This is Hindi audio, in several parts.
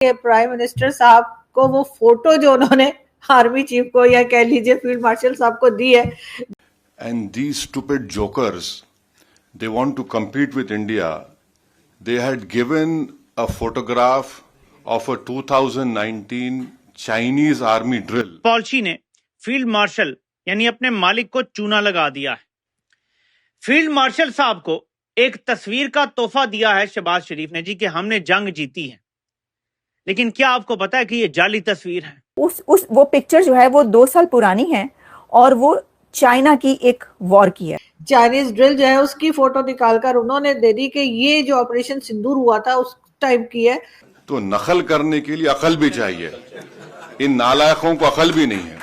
के प्राइम मिनिस्टर साहब को वो फोटो जो उन्होंने आर्मी चीफ को या कह लीजिए फील्ड मार्शल साहब को दी है। And these stupid jokers, they want to compete with India. They had given a photograph of a 2019 Chinese army drill. Policy ने फील्ड मार्शल यानी अपने मालिक को चूना लगा दिया है। फील्ड मार्शल साहब को एक तस्वीर का तोहफा दिया है शहबाज शरीफ ने जी कि हमने जंग जीती है, लेकिन क्या आपको पता है कि ये जाली तस्वीर है? वो पिक्चर जो है वो 2 साल पुरानी है और वो चाइना की एक वॉर की है। चाइनीज ड्रिल जो है उसकी फोटो निकालकर उन्होंने दे दी कि ये जो ऑपरेशन सिंदूर हुआ था उस टाइम की है। तो नकल करने के लिए अकल भी चाहिए, इन नालायकों को अकल भी नहीं है।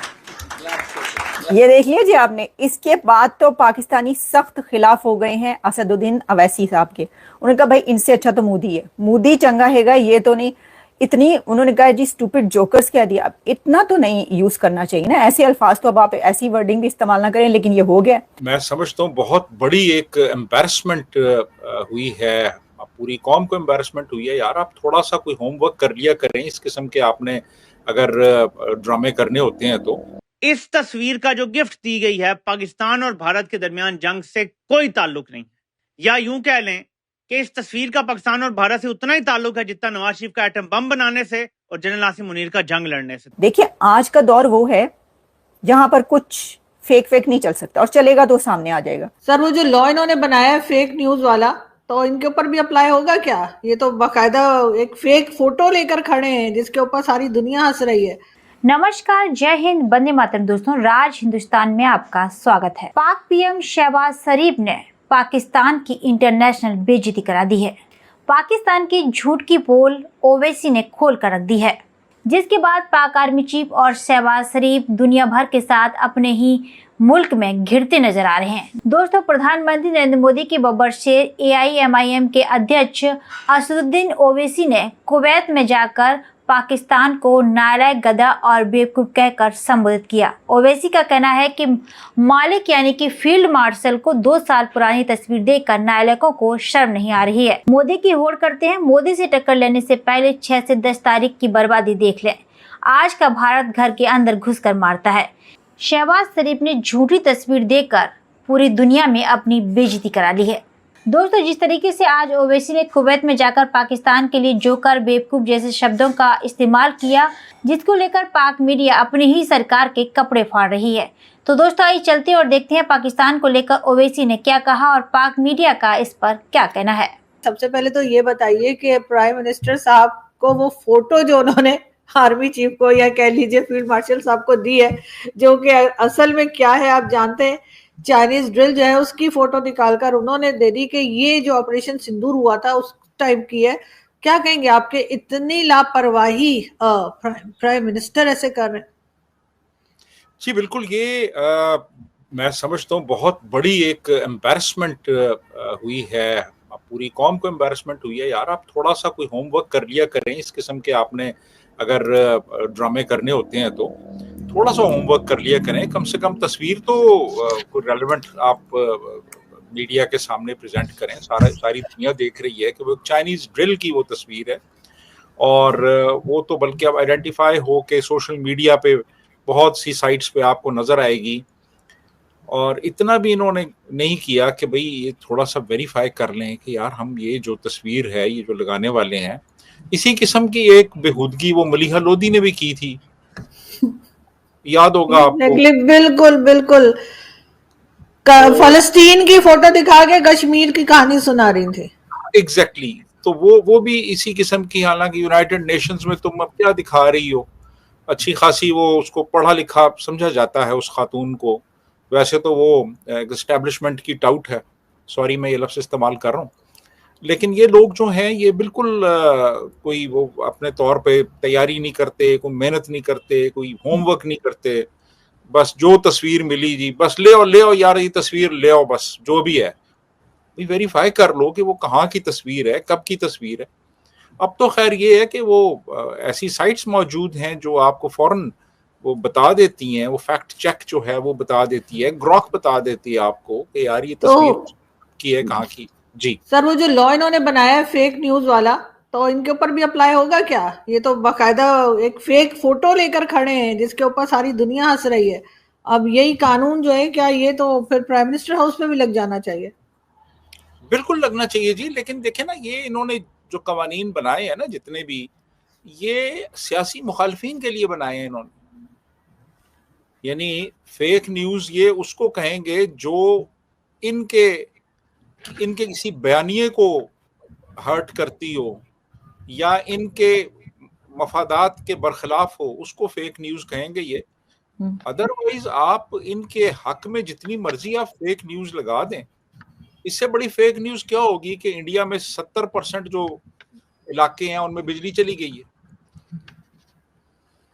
ये देख लीजिए आपने, इसके बाद तो पाकिस्तानी सख्त खिलाफ हो गए हैं असदुद्दीन अवैसी साहब के। उन्होंने कहा भाई इनसे अच्छा तो मोदी है, मोदी चंगा हैगा, ये तो नहीं। इतनी उन्होंने कहा जी स्टूपिड जोकर्स कह दिया। इतना तो नहीं यूज करना चाहिए ना, ऐसे अल्फाज तो अब आप ऐसी वर्डिंग भी इस्तेमाल ना करें, लेकिन ये हो गया। मैं समझता हूँ बहुत बड़ी एक एम्बैरसमेंट हुई है, पूरी कौम को एम्बैरसमेंट हुई है। यार आप थोड़ा सा कोई होमवर्क कर लिया करें, इस किस्म के आपने अगर ड्रामे करने होते हैं तो। इस तस्वीर का जो गिफ्ट दी गई है पाकिस्तान और भारत के दरमियान जंग से कोई ताल्लुक नहीं, या यूं कह लें कि इस तस्वीर का पाकिस्तान और भारत से उतना ही ताल्लुक है जितना नवाज शरीफ का एटम बम बनाने से और जनरल आसिम मुनीर का जंग लड़ने से। देखिए आज का दौर वो है जहां पर कुछ फेक नहीं चल सकता, और चलेगा तो सामने आ जाएगा। सर वो जो लॉ इन्होंने बनाया है फेक न्यूज वाला, तो इनके ऊपर भी अप्लाई होगा क्या? ये तो बाकायदा एक फेक फोटो लेकर खड़े हैं जिसके ऊपर सारी दुनिया हंस रही है। नमस्कार, जय हिंद, वंदे मातरम। दोस्तों, राज हिंदुस्तान में आपका स्वागत है। पाक पीएम शहबाज शरीफ ने पाकिस्तान की इंटरनेशनल बेइज्जती करा दी है। पाकिस्तान की झूठ की पोल ओवैसी ने खोल कर रख दी है, जिसके बाद पाक आर्मी चीफ और शहबाज शरीफ दुनिया भर के साथ अपने ही मुल्क में घिरते नजर आ रहे हैं। दोस्तों, प्रधानमंत्री नरेंद्र मोदी के बब्बर शेर AIMIM के अध्यक्ष असदुद्दीन ओवैसी ने कुवैत में जाकर पाकिस्तान को नालायक, गधा और बेवकूफ कहकर संबोधित किया। ओवैसी का कहना है कि मालिक यानी कि फील्ड मार्शल को 2 साल पुरानी तस्वीर देखकर नालायकों को शर्म नहीं आ रही है। मोदी की होड़ करते हैं, मोदी से टक्कर लेने से पहले 6 से 10 तारीख की बर्बादी देख लें। आज का भारत घर के अंदर घुसकर मारता है। शहबाज शरीफ ने झूठी तस्वीर देखकर पूरी दुनिया में अपनी बेइज्जती करा ली है। दोस्तों, जिस तरीके से आज ओवैसी ने कुवैत में जाकर पाकिस्तान के लिए जोकर, बेवकूफ जैसे शब्दों का इस्तेमाल किया, जिसको लेकर पाक मीडिया अपनी ही सरकार के कपड़े फाड़ रही है। तो दोस्तों, आइए चलते हैं और देखते हैं पाकिस्तान को लेकर ओवैसी ने क्या कहा और पाक मीडिया का इस पर क्या कहना है। सबसे पहले तो ये बताइए कि प्राइम मिनिस्टर साहब को वो फोटो जो उन्होंने आर्मी चीफ को या कह लीजिए फील्ड मार्शल साहब को दी है, जो कि असल में क्या है आप जानते हैं। चाइनीज ड्रिल जो है उसकी फोटो निकालकर उन्होंने दे दी कि ये जो ऑपरेशन सिंदूर हुआ था उस टाइम की है। क्या कहेंगे आपके इतनी लापरवाही प्राइम मिनिस्टर ऐसे कर रहे हैं? जी बिल्कुल, ये मैं समझता हूँ बहुत बड़ी एक एम्बैरसमेंट हुई है, पूरी कौम को एम्बैरसमेंट हुई है। यार आप थोड़ा सा कोई होमवर्क कर लिया करें, इस किस्म के आपने अगर ड्रामे करने होते हैं तो थोड़ा सा होमवर्क कर लिया करें। कम से कम तस्वीर तो कोई रेलेवेंट आप मीडिया के सामने प्रेजेंट करें। सारी दुनिया देख रही है कि वो चाइनीज ड्रिल की वो तस्वीर है, और वो तो बल्कि अब आइडेंटिफाई हो के सोशल मीडिया पे बहुत सी साइट्स पे आपको नजर आएगी। और इतना भी इन्होंने नहीं किया कि भाई ये थोड़ा सा वेरीफाई कर लें कि यार हम ये जो तस्वीर है, ये जो लगाने वाले हैं, इसी किस्म की एक बेहूदगी वो मलिहा लोधी ने भी की थी, याद होगा आपको। बिल्कुल फलस्तीन की फोटो दिखा के कश्मीर की कहानी सुना रही थी। एग्जैक्टली तो वो भी इसी किस्म की। हालांकि यूनाइटेड नेशंस में तुम अब क्या दिखा रही हो, अच्छी खासी वो उसको पढ़ा लिखा समझा जाता है उस खातून को। वैसे तो वो एस्टेब्लिशमेंट की टाउट है, सॉरी मैं ये लफ्ज़ इस्तेमाल कर रहा हूँ, लेकिन ये लोग जो हैं ये बिल्कुल कोई वो अपने तौर पे तैयारी नहीं करते, कोई मेहनत नहीं करते, कोई होमवर्क नहीं करते। बस जो तस्वीर मिली जी बस ले आओ यार, ये तस्वीर ले आओ, बस जो भी है वेरीफाई कर लो कि वो कहाँ की तस्वीर है, कब की तस्वीर है। अब तो खैर ये है कि वो ऐसी साइट्स मौजूद हैं जो आपको फौरन वो बता देती हैं, वो फैक्ट चेक जो है वो बता देती है, ग्रॉक बता देती है आपको कि यार ये तस्वीर की है कहाँ की। जी सर वो जो लॉ इन्होंने बनाया है फेक न्यूज वाला, तो तो इनके ऊपर भी अप्लाई होगा क्या? ये तो बाकायदा एक फेक फोटो लेकर खड़े हैं जिसके ऊपर सारी दुनिया हंस रही है। अब यही कानून जो है क्या, ये तो फिर प्राइम मिनिस्टर हाउस में भी लग जाना चाहिए। बिल्कुल लगना चाहिए जी, लेकिन देखे ना, ये इन्होंने जो कवानीन बनाए हैं ना जितने भी, ये सियासी मुखालफिन के लिए बनाए हैं इन्होंने। यानी फेक न्यूज ये उसको कहेंगे जो इनके किसी बयानिए को हर्ट करती हो या इनके मफादात के बरखिलाफ हो, उसको फेक न्यूज कहेंगे ये। अदरवाइज आप इनके हक में जितनी मर्जी आप फेक न्यूज लगा दें, इससे बड़ी फेक न्यूज क्या होगी कि इंडिया में 70% जो इलाके हैं उनमें बिजली चली गई है।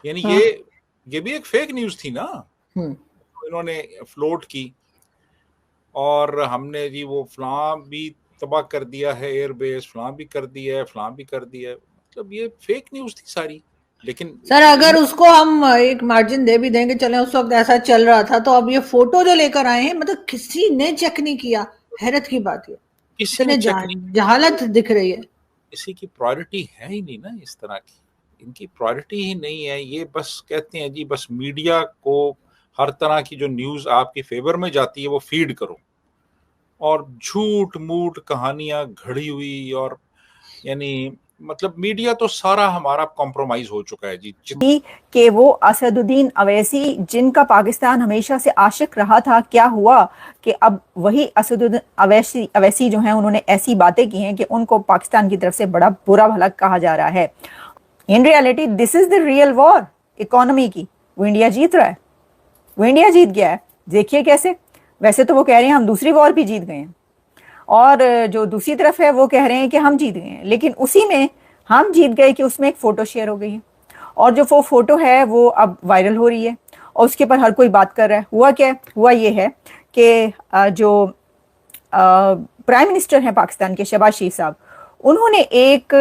यानी ये भी एक फेक न्यूज थी ना, इन्होंने फ्लोट की, और हमने जी वो फलां भी तबाह कर दिया है, एयरबेस फलां भी कर दिया है, फलां भी कर दिया है। मतलब ये फेक न्यूज थी सारी। लेकिन सर अगर उसको हम एक मार्जिन दे भी देंगे, चले उस वक्त ऐसा चल रहा था, तो अब ये फोटो जो लेकर आए हैं, मतलब किसी ने चेक नहीं किया। हैरत की बात है, किसी ने चेक नहीं, जहालत दिख रही है। किसी की प्रायोरिटी है ही नहीं ना इस तरह की, इनकी प्रायोरिटी ही नहीं है। ये बस कहते हैं जी बस मीडिया को हर तरह की जो न्यूज आपके फेवर में जाती है वो फीड करो, और झूठ मूठ कहानियां घड़ी हुई, और यानी मतलब मीडिया तो सारा हमारा कॉम्प्रोमाइज हो चुका है जी। कि वो असदुद्दीन अवैसी जिनका पाकिस्तान हमेशा से आशिक रहा था, क्या हुआ कि अब वही असदुद्दीन अवैसी जो हैं उन्होंने ऐसी बातें की हैं कि उनको पाकिस्तान की तरफ से बड़ा बुरा भला कहा जा रहा है। In reality this is the real war economy की। वो इंडिया जीत रहा है, वो इंडिया जीत गया है। देखिए कैसे, वैसे तो वो कह रहे हैं हम दूसरी वॉर भी जीत गए हैं, और जो दूसरी तरफ है वो कह रहे हैं कि हम जीत गए हैं, लेकिन उसी में हम जीत गए कि उसमें एक फोटो शेयर हो गई है, और जो वो फोटो है वो अब वायरल हो रही है और उसके ऊपर हर कोई बात कर रहा है। हुआ क्या, हुआ ये है कि जो प्राइम मिनिस्टर हैं पाकिस्तान के, शहबाज शरीफ साहब, उन्होंने एक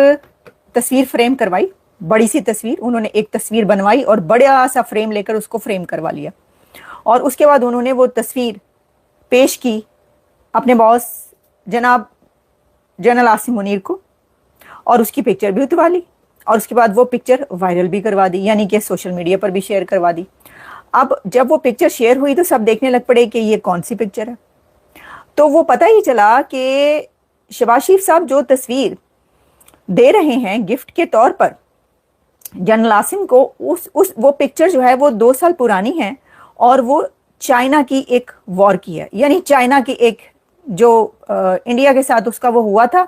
तस्वीर फ्रेम करवाई, बड़ी सी तस्वीर, उन्होंने एक तस्वीर बनवाई और बड़ा सा फ्रेम लेकर उसको फ्रेम करवा लिया, और उसके बाद उन्होंने वो तस्वीर पेश की अपने बॉस जनाब जनरल आसिम मुनीर को, और उसकी पिक्चर भी उतरवा ली, और उसके बाद वो पिक्चर वायरल भी करवा दी, यानी कि सोशल मीडिया पर भी शेयर करवा दी। अब जब वो पिक्चर शेयर हुई तो सब देखने लग पड़े कि ये कौन सी पिक्चर है। तो वो पता ही चला कि शहबाज शरीफ साहब जो तस्वीर दे रहे हैं गिफ्ट के तौर पर जनरल आसिम को, वो पिक्चर जो है वो 2 साल पुरानी है, और वो चाइना की एक वॉर की है। यानी चाइना की एक जो इंडिया के साथ उसका वो हुआ था,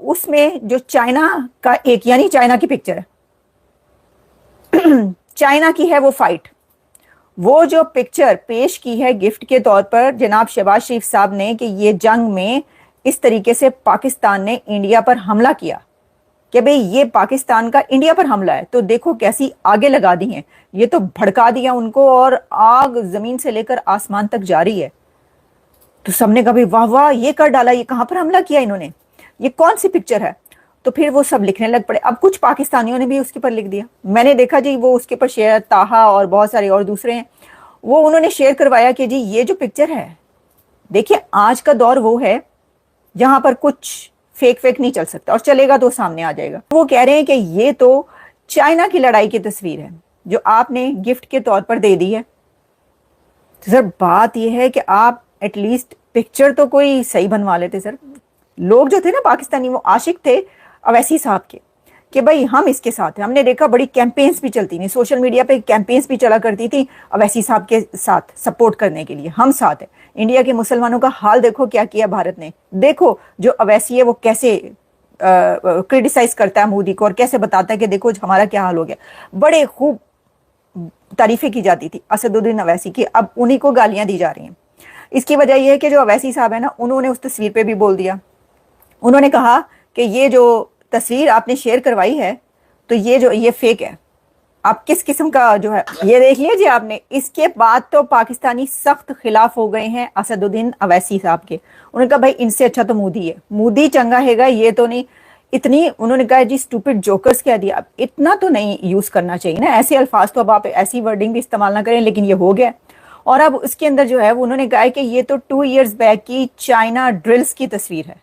उसमें जो चाइना का एक, यानी चाइना की पिक्चर है चाइना की है वो फाइट, वो जो पिक्चर पेश की है गिफ्ट के तौर पर जनाब शहबाज शरीफ साहब ने कि ये जंग में इस तरीके से पाकिस्तान ने इंडिया पर हमला किया, कि भाई ये पाकिस्तान का इंडिया पर हमला है, तो देखो कैसी आगे लगा दी हैं, ये तो भड़का दिया उनको, और आग जमीन से लेकर आसमान तक जारी है। तो सबने कहा भाई वाह वाह, ये कर डाला, ये कहां पर हमला किया इन्होंने, ये कौन सी पिक्चर है। तो फिर वो सब लिखने लग पड़े। अब कुछ पाकिस्तानियों ने भी उसके पर लिख दिया, मैंने देखा जी वो उसके पर शेयर, ताहा और बहुत सारे और दूसरे हैं, वो उन्होंने शेयर करवाया कि जी ये जो पिक्चर है, देखिए आज का दौर वो है जहां पर कुछ फेक नहीं चल सकता, और चलेगा तो सामने आ जाएगा। वो कह रहे हैं कि ये तो चाइना की लड़ाई की तस्वीर है जो आपने गिफ्ट के तौर पर दे दी है। तो सर बात यह है कि आप एटलीस्ट पिक्चर तो कोई सही बनवा लेते सर। लोग जो थे ना पाकिस्तानी, वो आशिक थे अवैसी साहब के कि भाई हम इसके साथ हैं। हमने देखा बड़ी कैंपेन्स भी चलती थी, सोशल मीडिया पे कैंपेन्स भी चला करती थी अवैसी साहब के साथ सपोर्ट करने के लिए, हम साथ हैं। इंडिया के मुसलमानों का हाल देखो क्या किया भारत ने, देखो जो अवैसी है वो कैसे क्रिटिसाइज करता है मोदी को, और कैसे बताता है कि देखो हमारा क्या हाल हो गया। बड़े खूब तारीफें की जाती थी असदुद्दीन अवैसी की, अब उन्हीं को गालियां दी जा रही हैं। इसकी वजह यह है कि जो अवैसी साहब है ना, उन्होंने उस तस्वीर पे भी बोल दिया, उन्होंने कहा कि ये जो तस्वीर आपने शेयर करवाई है तो ये फेक है, आप किस किस्म का जो है ये देख लीजिए आपने। इसके बाद तो पाकिस्तानी सख्त खिलाफ हो गए हैं असदुद्दीन अवैसी साहब के। उन्होंने कहा भाई इनसे अच्छा तो मोदी है, मोदी चंगा हैगा, ये तो नहीं। इतनी उन्होंने कहा जी स्टूपिड जोकर्स कह दिया। अब इतना तो नहीं यूज करना चाहिए ना, ऐसे अल्फाज तो अब आप ऐसी वर्डिंग भी इस्तेमाल ना करें, लेकिन ये हो गया। और अब उसके अंदर जो है वो उन्होंने कहा कि ये तो 2 years बैक की चाइना ड्रिल्स की तस्वीर है।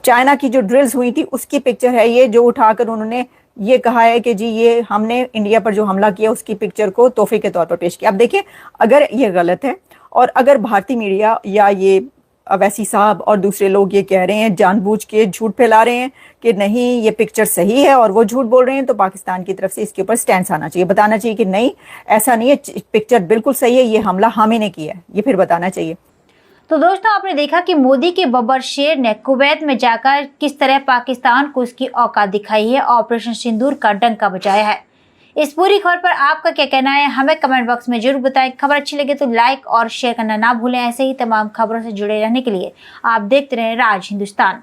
चाइना की जो ड्रिल्स हुई थी उसकी पिक्चर है ये, जो उठाकर उन्होंने ये कहा है कि जी ये हमने इंडिया पर जो हमला किया उसकी पिक्चर को तोहफे के तौर पर पेश किया। अब देखिए, अगर ये गलत है और अगर भारतीय मीडिया या ये अवैसी साहब और दूसरे लोग ये कह रहे हैं, जानबूझ के झूठ फैला रहे हैं कि नहीं ये पिक्चर सही है और वो झूठ बोल रहे हैं, तो पाकिस्तान की तरफ से इसके ऊपर स्टैंड आना चाहिए, बताना चाहिए कि नहीं ऐसा नहीं है, पिक्चर बिल्कुल सही है, ये हमला हम ही ने किया है, ये फिर बताना चाहिए। तो दोस्तों, आपने देखा कि मोदी के बब्बर शेर ने कुवैत में जाकर किस तरह पाकिस्तान को उसकी औकात दिखाई है, ऑपरेशन सिंदूर का डंका बजाया है। इस पूरी खबर पर आपका क्या कहना है, हमें कमेंट बॉक्स में जरूर बताएं। खबर अच्छी लगे तो लाइक और शेयर करना ना भूलें। ऐसे ही तमाम खबरों से जुड़े रहने के लिए आप देखते रहें राज हिंदुस्तान।